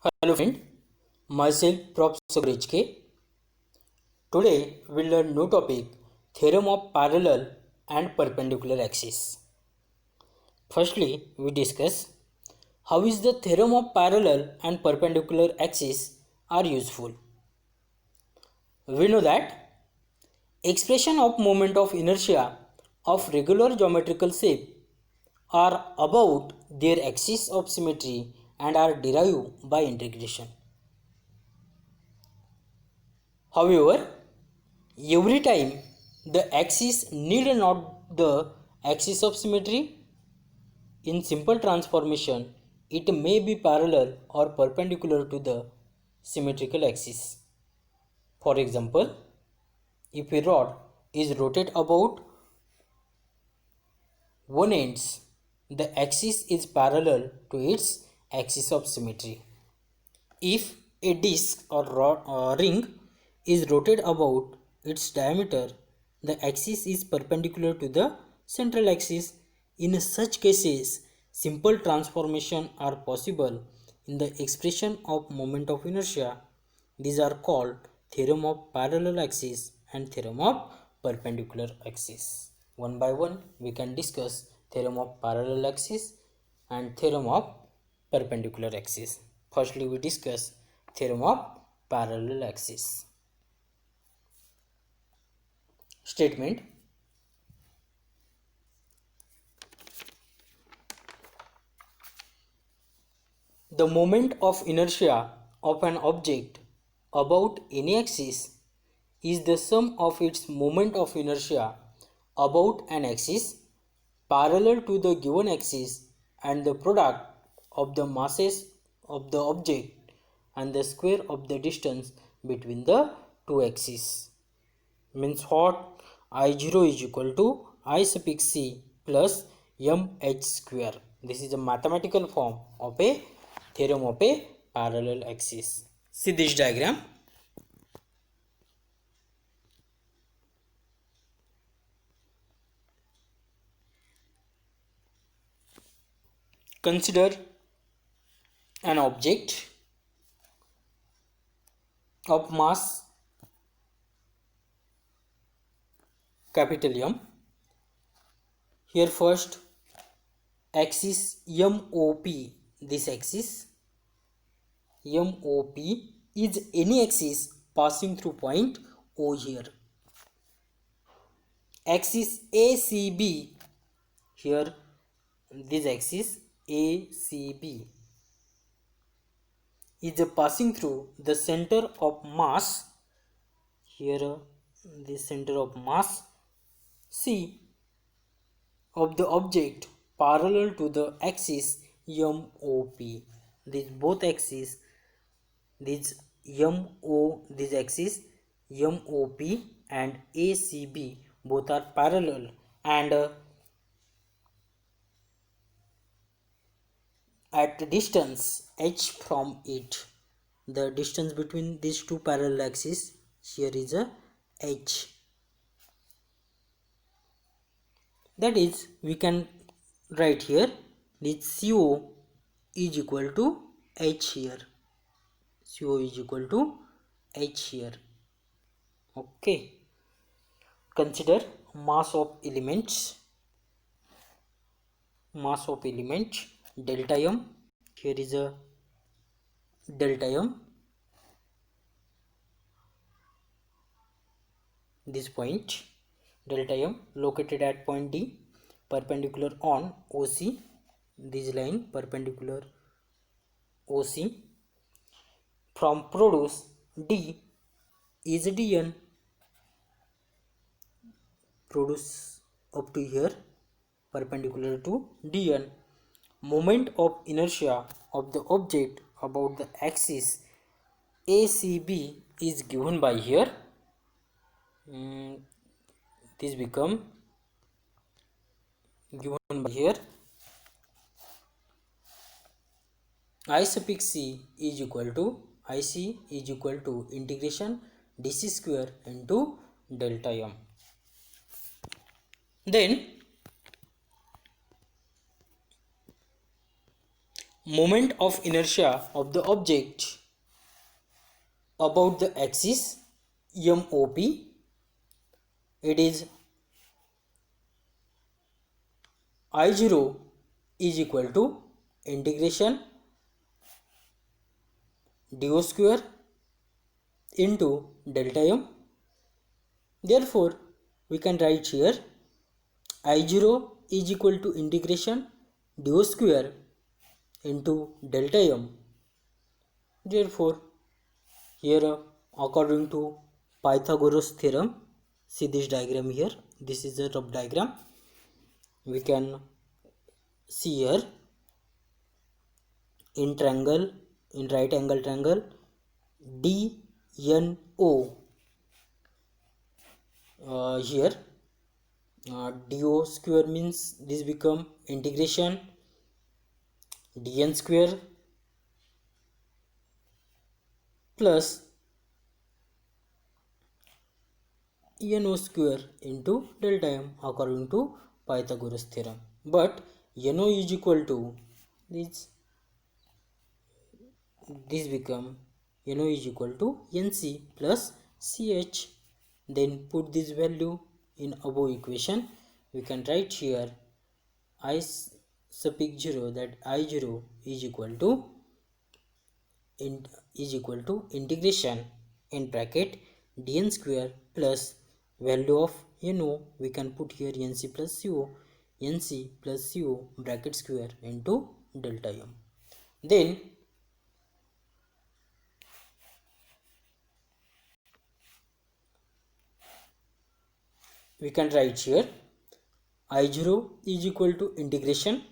Hello friend, myself Professor HK. Today we'll learn new topic Theorem of Parallel and Perpendicular Axis. Firstly, we discuss how is the theorem of parallel and perpendicular axis are useful. We know that expression of moment of inertia of regular geometrical shape are about their axis of symmetry and are derived by integration. However, every time the axis need not the axis of symmetry. In simple transformation, it may be parallel or perpendicular to the symmetrical axis. For example, if a rod is rotated about one end, the axis is parallel to its axis of symmetry. If a disc or ring is rotated about its diameter, the axis is perpendicular to the central axis. In such cases, simple transformation are possible in the expression of moment of inertia. These are called theorem of parallel axis and theorem of perpendicular axis. One by one, we can discuss theorem of parallel axis and theorem of perpendicular axis. Firstly, we discuss theorem of parallel axis. Statement: the moment of inertia of an object about any axis is the sum of its moment of inertia about an axis parallel to the given axis and the product of the masses of the object and the square of the distance between the two axes. Means what? I0 is equal to I suffix c plus mh square. This is a mathematical form of a theorem of a parallel axis. See this diagram. Consider an object of mass capital M. Here first axis MOP, this axis MOP is any axis passing through point O here. Axis ACB, here this axis ACB is passing through the center of mass, here the center of mass C of the object parallel to the axis MOP. These both axes, this axis MOP and ACB both are parallel, and at the distance h from it, the distance between these two parallel axes here is a h. That is, we can write here this CO is equal to h here. CO is equal to h here. Okay. Consider mass of elements. Mass of element delta m. Here is a delta m. This point delta m located at point D, perpendicular on OC. This line perpendicular OC. From produce D is dn. Produce up to here perpendicular to dn. Moment of inertia of the object about the axis ACB is given by here. This become given by here I suffix c is equal to IC is equal to integration dc square into delta m. Then moment of inertia of the object about the axis MOP. It is I0 is equal to integration dO square into delta m. Therefore, we can write here I0 is equal to integration dO square into delta m. Therefore, here according to Pythagoras theorem, see this diagram here, this is a rough diagram. We can see here in triangle, in right angle triangle DNO, here dO square means this become integration dn square plus NO square into delta m according to Pythagoras theorem. But NO is equal to this become NO is equal to NC plus CH. Then put this value in above equation. We can write here I suffix 0, that I0 is equal to integration in bracket dn square plus value of NO, we can put here NC plus CO, NC plus CO bracket square into delta m. Then we can write here I0 is equal to integration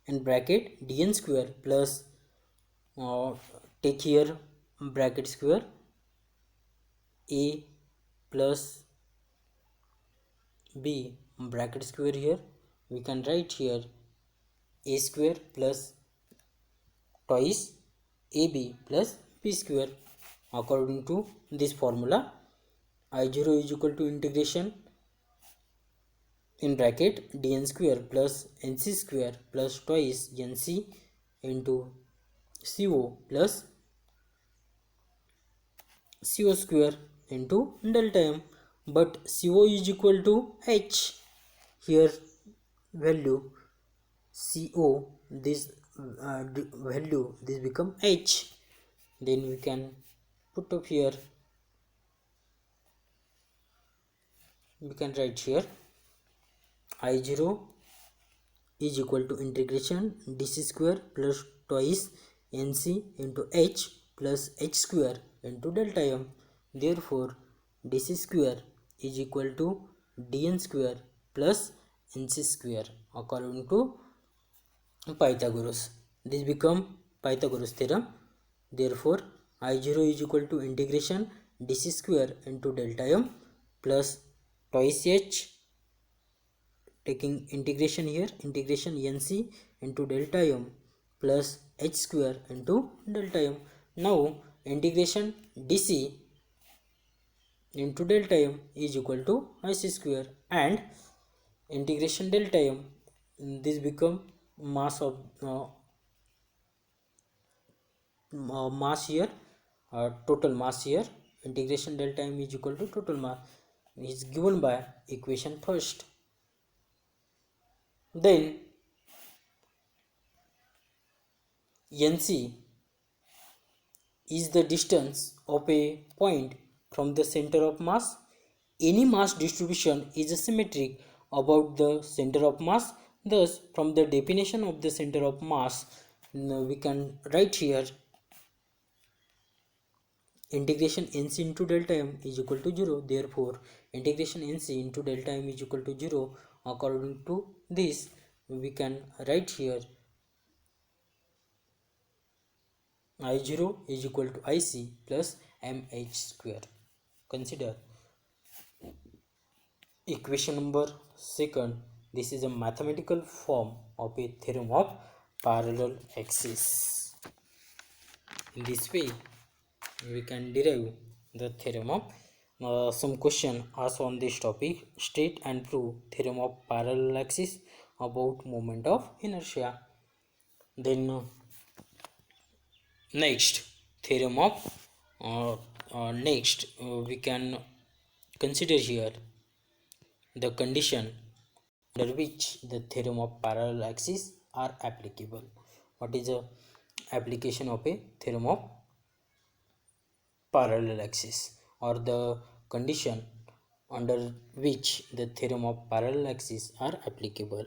in bracket dn square plus take here bracket square a plus b bracket square, here we can write here a square plus twice ab plus b square. According to this formula, I0 is equal to integration in bracket dn square plus nc square plus twice nc into CO plus CO square into delta m. But CO is equal to h, here value CO, this value this become h. Then we can put up here, we can write here I0 is equal to integration dc square plus twice nc into h plus h square into delta m. Therefore, dc square is equal to dn square plus nc square according to Pythagoras. This become Pythagoras theorem. Therefore, I0 is equal to integration dc square into delta m plus twice h, taking integration here, integration nc into delta m plus h square into delta m. Now integration dc into delta m is equal to ic square, and integration delta m, this become mass of mass here, total mass here. Integration delta m is equal to total mass is given by equation first. Then NC is the distance of a point from the center of mass. Any mass distribution is symmetric about the center of mass. Thus, from the definition of the center of mass, we can write here integration NC into delta m is equal to 0. Therefore, integration NC into delta m is equal to 0. According to this, we can write here I0 is equal to IC plus MH square. Consider equation number 2. This is a mathematical form of a theorem of parallel axis. In this way, we can derive the theorem of some question asked on this topic. State and prove theorem of parallel axis about moment of inertia. Then Next, theorem of we can consider here the condition under which the theorem of parallel axis are applicable. What is the application of a theorem of parallel axis, or the condition under which the theorem of parallel axis are applicable?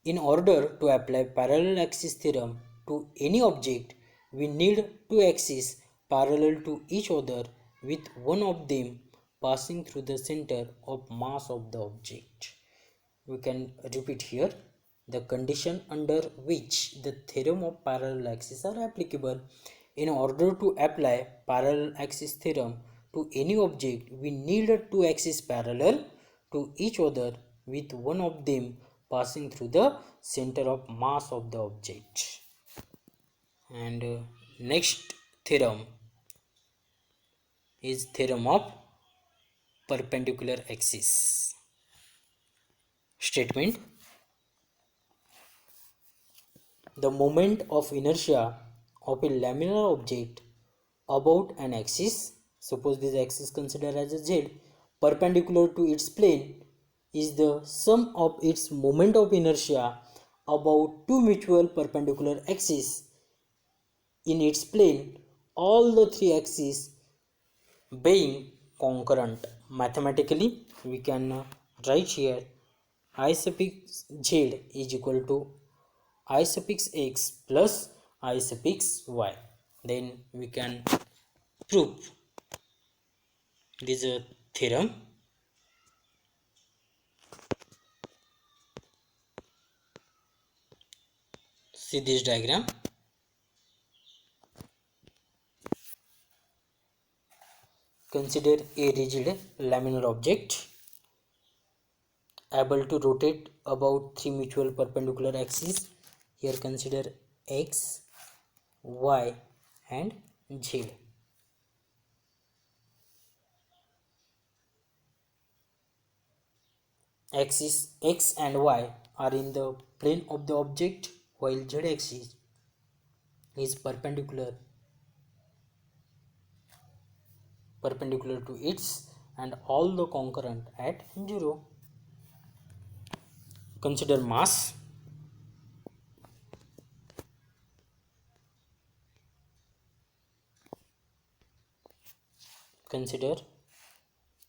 In order to apply parallel axis theorem to any object, we need two axes parallel to each other with one of them passing through the center of mass of the object. We can repeat here the condition under which the theorem of parallel axis are applicable. In order to apply parallel axis theorem to any object, we need two axes parallel to each other with one of them passing through the center of mass of the object. And next theorem is theorem of perpendicular axis. Statement: the moment of inertia of a laminar object about an axis, suppose this axis considered as a z, perpendicular to its plane, is the sum of its moment of inertia about two mutual perpendicular axes in its plane, all the three axes being concurrent. Mathematically, we can write here I suffix z is equal to I suffix x plus I suffix y. Then we can prove this theorem. See this diagram. Consider a rigid laminar object able to rotate about three mutual perpendicular axes. Here consider x, y and z. Axis x and y are in the plane of the object, while z axis is perpendicular to its and all the concurrent at 0. Consider mass. Consider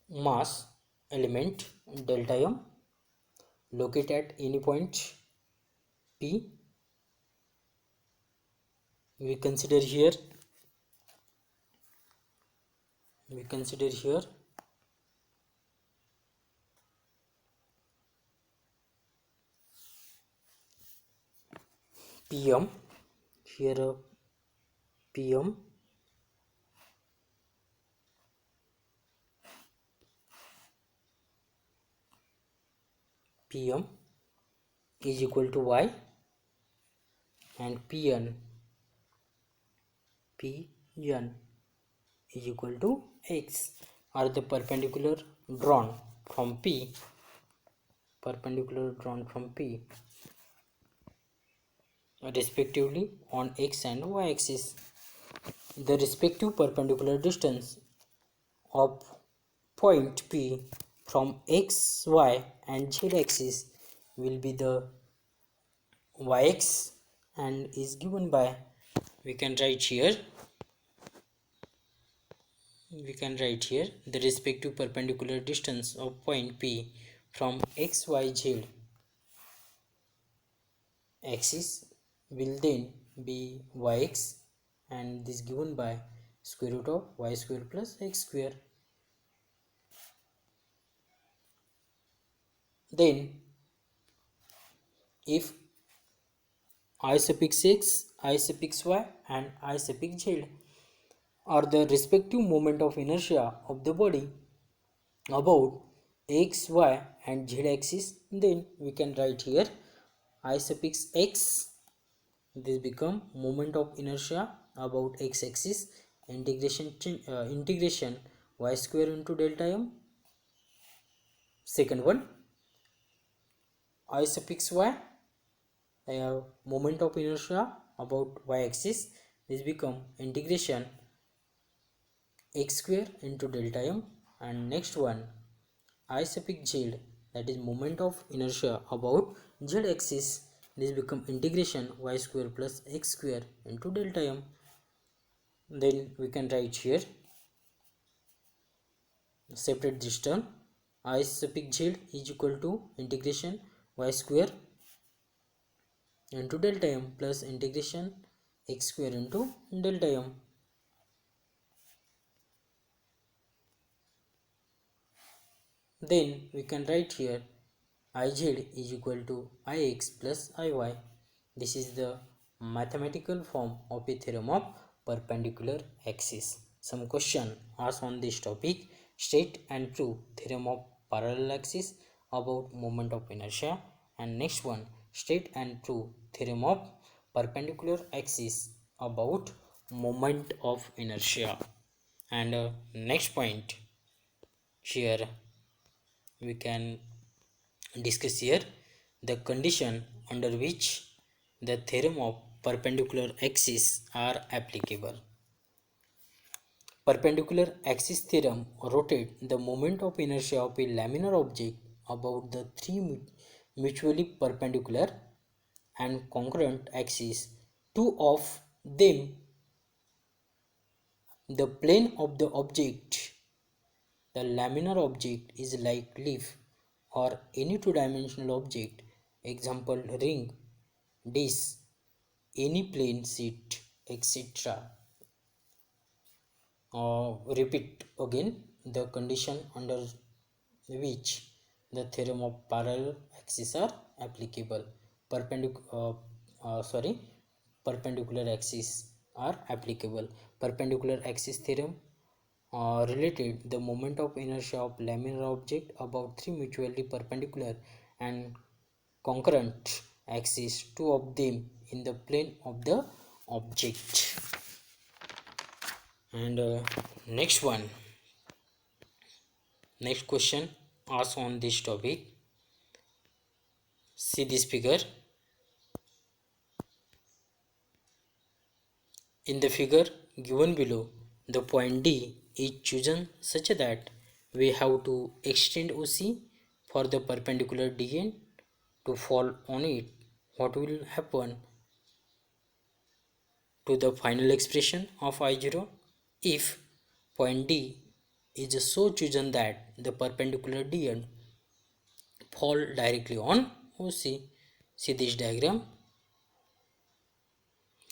mass element delta m located at any point P. We consider here PM, here PM is equal to y, and PN is equal to x are the perpendicular drawn from P respectively on x and y axis. The respective perpendicular distance of point P from x, y and z axis will be the yx, and is given by, we can write here the respective perpendicular distance of point P from x, y, z axis will then be yx, and this given by square root of y square plus x square. Then if I suffix x, I suffix y and I suffix z are the respective moment of inertia of the body about x, y and z axis, then we can write here I suffix x, this become moment of inertia about x axis, integration y square into delta m. Second one, I suffix y, moment of inertia about y axis, this become integration x square into delta m, and next one I suffix z, that is moment of inertia about z axis, this become integration y square plus x square into delta m. Then we can write here, separate this term, I suffix z is equal to integration y square into delta m plus integration x square into delta m. Then we can write here Iz is equal to Ix plus Iy. This is the mathematical form of a theorem of perpendicular axis. Some question asked on this topic: state and prove theorem of parallel axis about moment of inertia. And next one, state and prove theorem of perpendicular axis about moment of inertia. And next point here we can discuss here the condition under which the theorem of perpendicular axis are applicable. Perpendicular axis theorem rotate the moment of inertia of a laminar object about the three mutually perpendicular and congruent axes. Two of them, the plane of the object, the laminar object is like leaf or any two-dimensional object, example ring, disk, any plane sheet, etc. Repeat again the condition under which the theorem of parallel axes are applicable. Perpendicular axes are applicable. Perpendicular axis theorem related the moment of inertia of laminar object about three mutually perpendicular and concurrent axes, two of them in the plane of the object. And next question asked on this topic. See this figure. In the figure given below, the point D is chosen such that we have to extend OC for the perpendicular DN to fall on it. What will happen to the final expression of I0 if point D is so chosen that the perpendicular DN fall directly on OC? See this diagram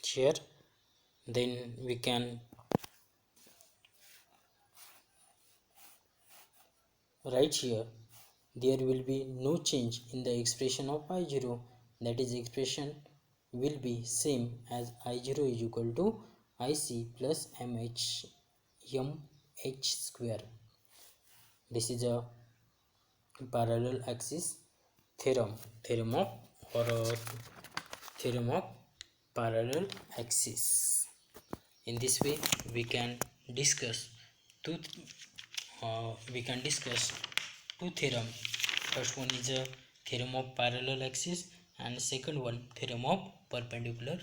here. Then we can write here, there will be no change in the expression of I0, that is expression will be same as I0 is equal to IC plus MH square. This is a parallel axis theorem of parallel axis. In this way we can discuss two theorem. First one is a theorem of parallel axis and second one theorem of perpendicular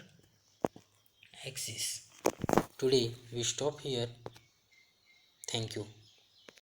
axis. Today we stop here. Thank you.